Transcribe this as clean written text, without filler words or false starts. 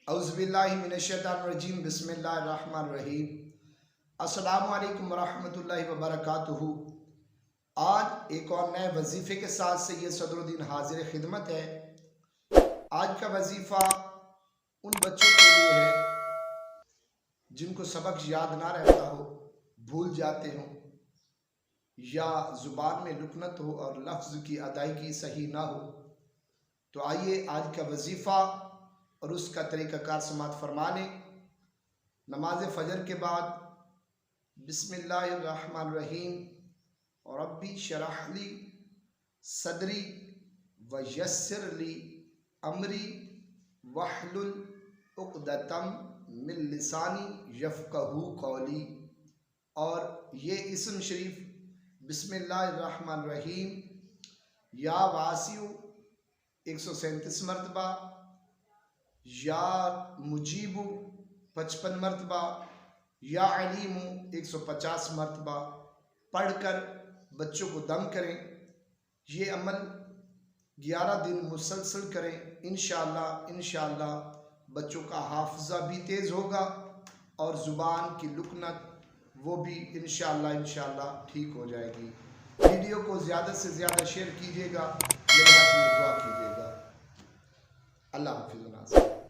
औज़ुबिल्लाहिमिनश्शैतानिर्रजीम बिस्मिल्लाहिर्रहमानिर्रहीम। अस्सलामु अलैकुम वरहमतुल्लाहि वबरकातुहू। आज एक और नए वजीफ़े के साथ सैयद सदरुद्दीन हाजिर खिदमत है। आज का वजीफ़ा उन बच्चों के लिए है जिनको सबक याद ना रहता हो, भूल जाते हो या ज़ुबान में लुकनत हो और लफ्ज़ की अदायगी सही ना हो। तो आइए आज का वजीफ़ा और उसका तरीक़ाकार समात फरमा लें। नमाज फ़जर के बाद बिस्मिल्लाहिर्रहमानिर्रहीम रब्बी शरह ली सदरी व यस्सिर ली अमरी वहलुल उक़दतम मिन लिसानी यफ़क़हू क़ौली। और ये इस्म शरीफ बिस्मिल्लाहिर्रहमानिर्रहीम या वासिउ 137 मरतबा, या मुजीबु 55 मरतबा, या अलीमु 150 मरतबा पढ़कर बच्चों को दम करें। ये अमल 11 दिन मुसलसल करें। इंशाअल्लाह बच्चों का हाफजा भी तेज़ होगा और ज़ुबान की लुकनत वो भी इंशाअल्लाह ठीक हो जाएगी। वीडियो को ज़्यादा से ज़्यादा शेयर कीजिएगा, मेरे हक़ में दुआ कीजिएगा। अल्लाह हाफ़िज़।